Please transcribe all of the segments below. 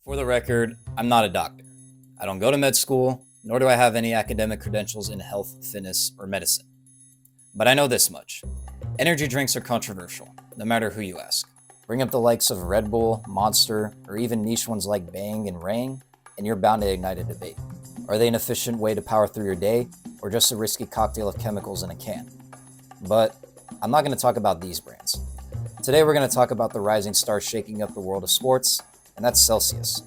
For the record, I'm not a doctor. I don't go to med school, nor do I have any academic credentials in health, fitness, or medicine. But I know this much. Energy drinks are controversial, no matter who you ask. Bring up the likes of Red Bull, Monster, or even niche ones like Bang and Rang, and you're bound to ignite a debate. Are they an efficient way to power through your day, or just a risky cocktail of chemicals in a can? But I'm not going to talk about these brands. Today we're going to talk about the rising star shaking up the world of sports, and that's Celsius.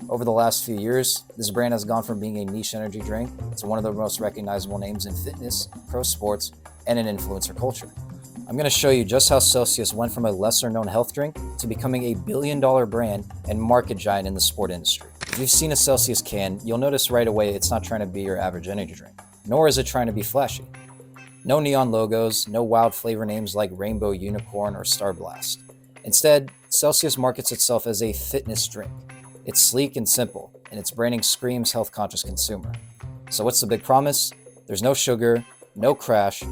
Over the last few years, this brand has gone from being a niche energy drink to one of the most recognizable names in fitness, pro sports, and in influencer culture. I'm going to show you just how Celsius went from a lesser-known health drink to becoming a billion-dollar brand and market giant in the sport industry. If you've seen a Celsius can, you'll notice right away it's not trying to be your average energy drink, nor is it trying to be flashy. No neon logos, no wild flavor names like Rainbow Unicorn or Star Blast. Instead, Celsius markets itself as a fitness drink. It's sleek and simple, and its branding screams health-conscious consumer. So what's the big promise? There's no sugar, no crash,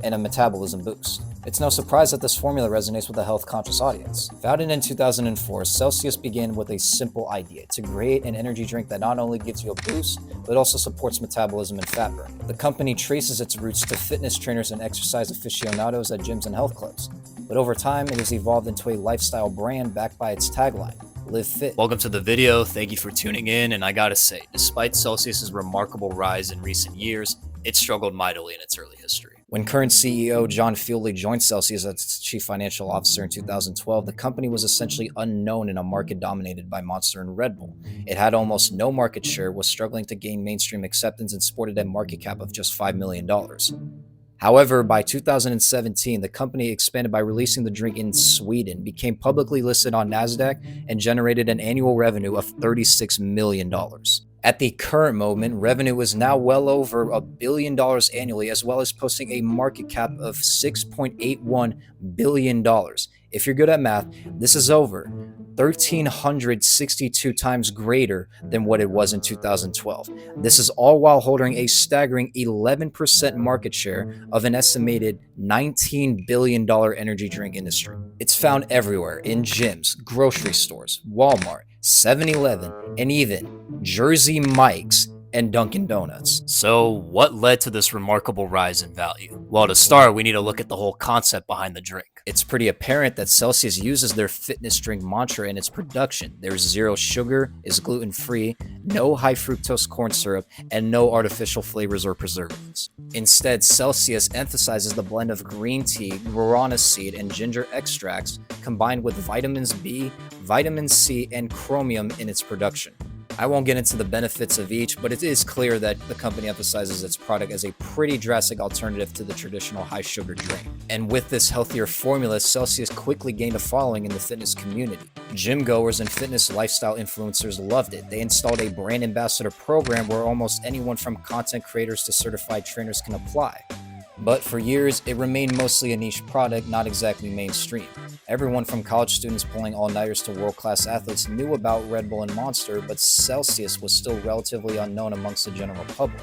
and a metabolism boost. It's no surprise that this formula resonates with a health-conscious audience. Founded in 2004, Celsius began with a simple idea: to create an energy drink that not only gives you a boost, but also supports metabolism and fat burn. The company traces its roots to fitness trainers and exercise aficionados at gyms and health clubs. But over time, it has evolved into a lifestyle brand backed by its tagline, Live Fit. Welcome to the video. Thank you for tuning in. And I gotta say, despite Celsius's remarkable rise in recent years, it struggled mightily in its early history. When current CEO John Fieldly joined Celsius as its chief financial officer in 2012, the company was essentially unknown in a market dominated by Monster and Red Bull. It had almost no market share, was struggling to gain mainstream acceptance, and sported a market cap of just $5 million. However, by 2017, the company expanded by releasing the drink in Sweden, became publicly listed on NASDAQ, and generated an annual revenue of $36 million. At the current moment, revenue is now well over $1 billion annually, as well as posting a market cap of $6.81 billion. If you're good at math, this is over 1,362 times greater than what it was in 2012. This is all while holding a staggering 11% market share of an estimated $19 billion energy drink industry. It's found everywhere, in gyms, grocery stores, Walmart, 7-Eleven, and even Jersey Mike's and Dunkin' Donuts. So what led to this remarkable rise in value? Well, to start, we need to look at the whole concept behind the drink. It's pretty apparent that Celsius uses their fitness drink mantra in its production. There's zero sugar, is gluten-free, no high fructose corn syrup, and no artificial flavors or preservatives. Instead, Celsius emphasizes the blend of green tea, guarana seed, and ginger extracts combined with vitamins B, vitamin C, and chromium in its production. I won't get into the benefits of each, but it is clear that the company emphasizes its product as a pretty drastic alternative to the traditional high-sugar drink. And with this healthier formula, Celsius quickly gained a following in the fitness community. Gym goers and fitness lifestyle influencers loved it. They installed a brand ambassador program where almost anyone from content creators to certified trainers can apply. But for years, it remained mostly a niche product, not exactly mainstream. Everyone from college students pulling all-nighters to world-class athletes knew about Red Bull and Monster, but Celsius was still relatively unknown amongst the general public.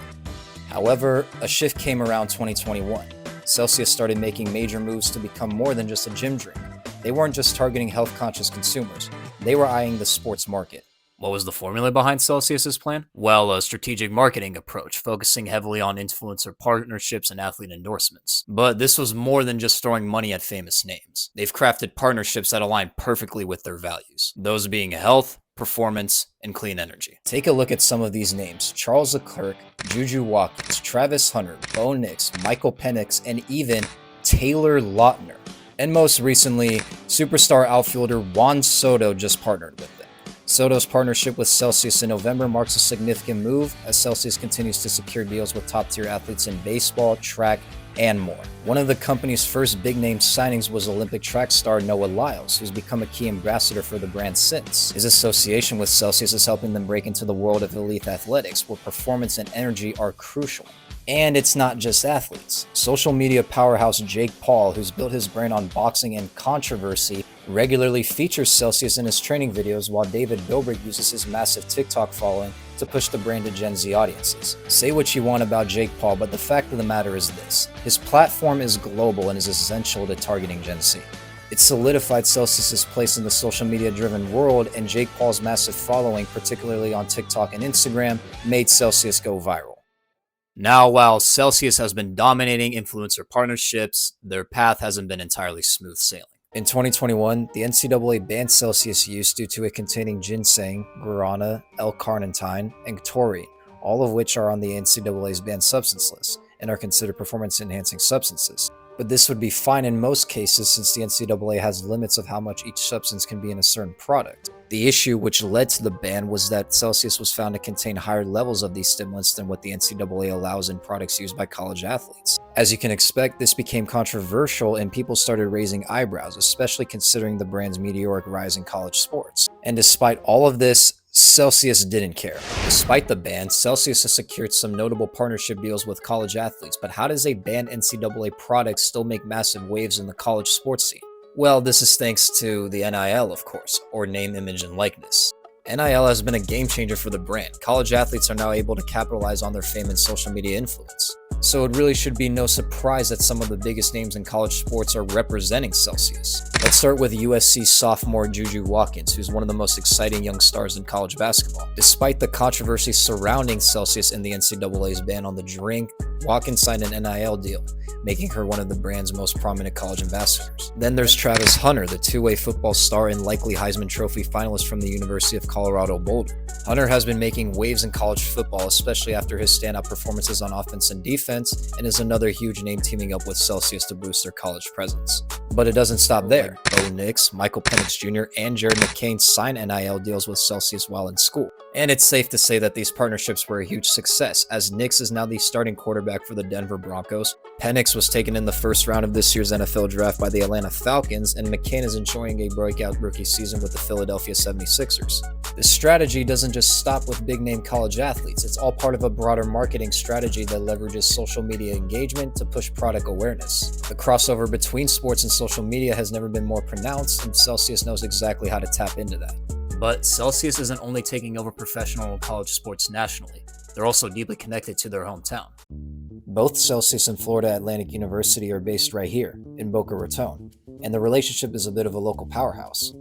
However, a shift came around 2021. Celsius started making major moves to become more than just a gym drink. They weren't just targeting health-conscious consumers. They were eyeing the sports market. What was the formula behind Celsius's plan? Well, a strategic marketing approach, focusing heavily on influencer partnerships and athlete endorsements. But this was more than just throwing money at famous names. They've crafted partnerships that align perfectly with their values, those being health, performance, and clean energy. Take a look at some of these names: Charles Leclerc, Juju Watkins, Travis Hunter, Bo Nix, Michael Penix, and even Taylor Lautner. And most recently, superstar outfielder Juan Soto just partnered with them. Soto's partnership with Celsius in November marks a significant move as Celsius continues to secure deals with top-tier athletes in baseball, track, and more. One of the company's first big-name signings was Olympic track star Noah Lyles, who's become a key ambassador for the brand since. His association with Celsius is helping them break into the world of elite athletics, where performance and energy are crucial. And it's not just athletes. Social media powerhouse Jake Paul, who's built his brand on boxing and controversy, regularly features Celsius in his training videos, while David Dobrik uses his massive TikTok following to push the brand to Gen Z audiences. Say what you want about Jake Paul, but the fact of the matter is this: his platform is global and is essential to targeting Gen Z. It solidified Celsius's place in the social media-driven world, and Jake Paul's massive following, particularly on TikTok and Instagram, made Celsius go viral. Now, while Celsius has been dominating influencer partnerships, their path hasn't been entirely smooth sailing. In 2021, the NCAA banned Celsius use due to it containing ginseng, guarana, L-carnitine, and taurine, all of which are on the NCAA's banned substance list and are considered performance-enhancing substances. But this would be fine in most cases since the NCAA has limits of how much each substance can be in a certain product. The issue which led to the ban was that Celsius was found to contain higher levels of these stimulants than what the NCAA allows in products used by college athletes. As you can expect, this became controversial and people started raising eyebrows, especially considering the brand's meteoric rise in college sports. And despite all of this, Celsius didn't care. Despite the ban, Celsius has secured some notable partnership deals with college athletes, but how does a banned NCAA product still make massive waves in the college sports scene? Well, this is thanks to the NIL, of course, or name, image, and likeness. NIL has been a game changer for the brand. College athletes are now able to capitalize on their fame and social media influence. So it really should be no surprise that some of the biggest names in college sports are representing Celsius. Let's start with USC sophomore Juju Watkins, who's one of the most exciting young stars in college basketball. Despite the controversy surrounding Celsius and the NCAA's ban on the drink, Watkins signed an NIL deal, making her one of the brand's most prominent college ambassadors. Then there's Travis Hunter, the two-way football star and likely Heisman Trophy finalist from the University of Colorado Boulder. Hunter has been making waves in college football, especially after his standout performances on offense and defense, and is another huge name teaming up with Celsius to boost their college presence. But it doesn't stop there. Bo Nix, Michael Penix Jr., and Jared McCain signed NIL deals with Celsius while in school. And it's safe to say that these partnerships were a huge success, as Nix is now the starting quarterback for the Denver Broncos. Penix was taken in the first round of this year's NFL draft by the Atlanta Falcons, and McCain is enjoying a breakout rookie season with the Philadelphia 76ers. This strategy doesn't just stop with big-name college athletes, it's all part of a broader marketing strategy that leverages social media engagement to push product awareness. The crossover between sports and social media has never been more pronounced, and Celsius knows exactly how to tap into that. But Celsius isn't only taking over professional and college sports nationally, they're also deeply connected to their hometown. Both Celsius and Florida Atlantic University are based right here, in Boca Raton, and the relationship is a bit of a local powerhouse.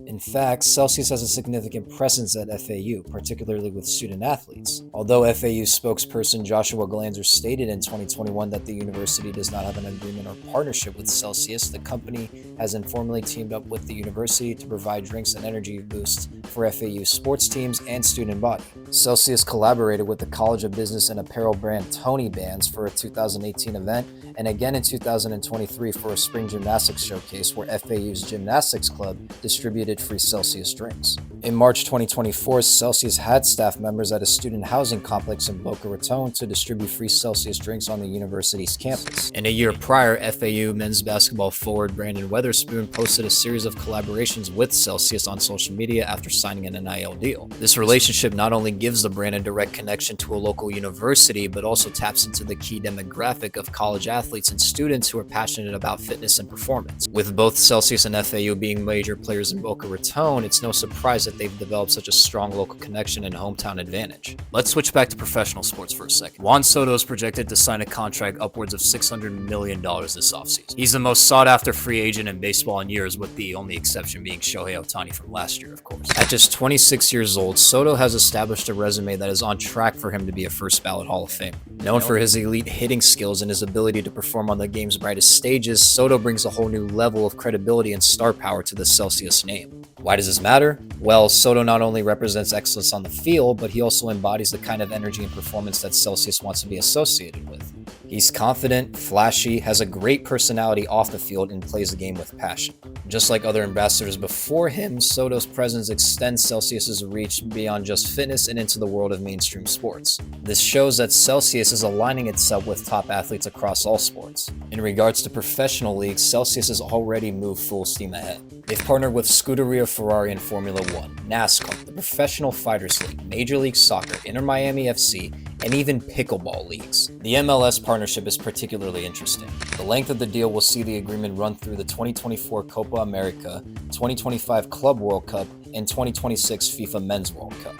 In fact, Celsius has a significant presence at FAU, particularly with student athletes. Although FAU spokesperson Joshua Glanzer stated in 2021 that the university does not have an agreement or partnership with Celsius, the company has informally teamed up with the university to provide drinks and energy boosts for FAU sports teams and student body. Celsius collaborated with the College of Business and Apparel brand Tony Bands for a 2018 event, and again in 2023 for a spring gymnastics showcase where FAU's gymnastics club distributed free Celsius drinks. In March 2024, Celsius had staff members at a student housing complex in Boca Raton to distribute free Celsius drinks on the university's campus. And a year prior, FAU men's basketball forward Brandon Weatherspoon posted a series of collaborations with Celsius on social media after signing an NIL deal. This relationship not only gives the brand a direct connection to a local university, but also taps into the key demographic of college athletes and students who are passionate about fitness and performance. With both Celsius and FAU being major players in Boca Raton, it's no surprise that they've developed such a strong local connection and hometown advantage. Let's switch back to professional sports for a second. Juan Soto is projected to sign a contract upwards of $600 million this offseason. He's the most sought-after free agent in baseball in years, with the only exception being Shohei Ohtani from last year, of course. At just 26 years old, Soto has established a resume that is on track for him to be a first-ballot Hall of Fame. Known for his elite hitting skills and his ability to perform on the game's brightest stages, Soto brings a whole new level of credibility and star power to the Celsius name. Why does this matter? Well, Soto not only represents excellence on the field, but he also embodies the kind of energy and performance that Celsius wants to be associated with. He's confident, flashy, has a great personality off the field, and plays the game with passion. Just like other ambassadors before him, Soto's presence extends Celsius's reach beyond just fitness and into the world of mainstream sports. This shows that Celsius is aligning itself with top athletes across all sports. In regards to professional leagues, Celsius has already moved full steam ahead. They've partnered with Scuderia Ferrari in Formula One, NASCAR, the Professional Fighters League, Major League Soccer, Inter Miami FC, and even pickleball leagues. The MLS partnership is particularly interesting. The length of the deal will see the agreement run through the 2024 Copa America, 2025 Club World Cup, and 2026 FIFA Men's World Cup.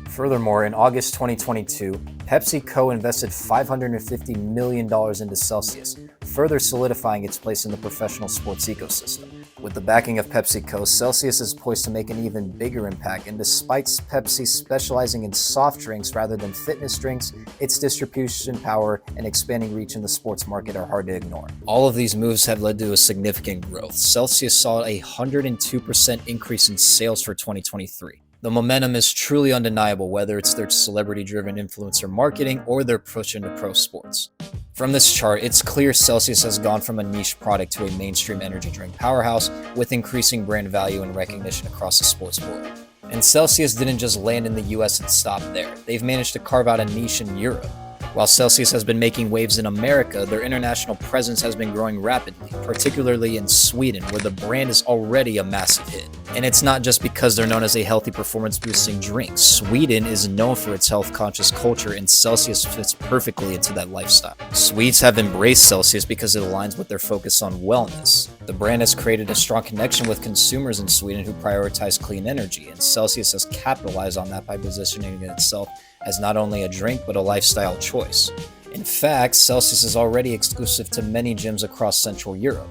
Furthermore, in August 2022, PepsiCo invested $550 million into Celsius, further solidifying its place in the professional sports ecosystem. With the backing of PepsiCo, Celsius is poised to make an even bigger impact, and despite Pepsi specializing in soft drinks rather than fitness drinks, its distribution power and expanding reach in the sports market are hard to ignore. All of these moves have led to a significant growth. Celsius saw a 102% increase in sales for 2023. The momentum is truly undeniable, whether it's their celebrity-driven influencer marketing or their push into pro sports. From this chart, it's clear Celsius has gone from a niche product to a mainstream energy drink powerhouse with increasing brand value and recognition across the sports world. And Celsius didn't just land in the US and stop there. They've managed to carve out a niche in Europe. While Celsius has been making waves in America, their international presence has been growing rapidly, particularly in Sweden, where the brand is already a massive hit. And it's not just because they're known as a healthy performance-boosting drink. Sweden is known for its health-conscious culture, and Celsius fits perfectly into that lifestyle. Swedes have embraced Celsius because it aligns with their focus on wellness. The brand has created a strong connection with consumers in Sweden who prioritize clean energy, and Celsius has capitalized on that by positioning itself as not only a drink but a lifestyle choice. In fact, Celsius is already exclusive to many gyms across Central Europe.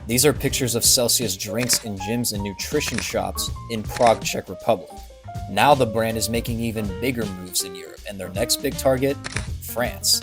These are pictures of Celsius drinks in gyms and nutrition shops in Prague, Czech Republic. Now the brand is making even bigger moves in Europe, and their next big target, France.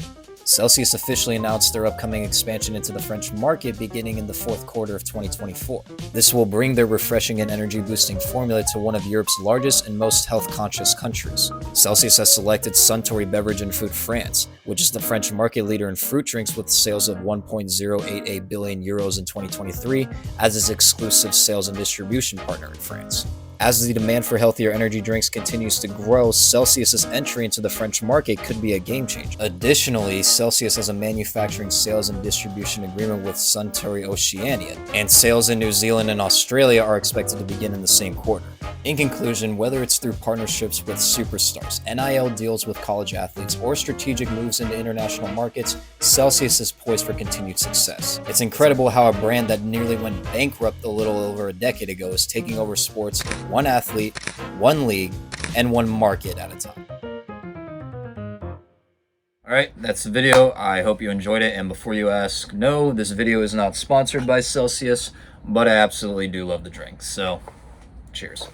Celsius officially announced their upcoming expansion into the French market beginning in the fourth quarter of 2024. This will bring their refreshing and energy-boosting formula to one of Europe's largest and most health-conscious countries. Celsius has selected Suntory Beverage and Food France, which is the French market leader in fruit drinks with sales of 1.088 billion euros in 2023, as its exclusive sales and distribution partner in France. As the demand for healthier energy drinks continues to grow, Celsius's entry into the French market could be a game changer. Additionally, Celsius has a manufacturing, sales, and distribution agreement with Suntory Oceania, and sales in New Zealand and Australia are expected to begin in the same quarter. In conclusion, whether it's through partnerships with superstars, NIL deals with college athletes, or strategic moves into international markets, Celsius is poised for continued success. It's incredible how a brand that nearly went bankrupt a little over a decade ago is taking over sports one athlete, one league, and one market at a time. Alright, that's the video. I hope you enjoyed it, and before you ask, no, this video is not sponsored by Celsius, but I absolutely do love the drink, so cheers.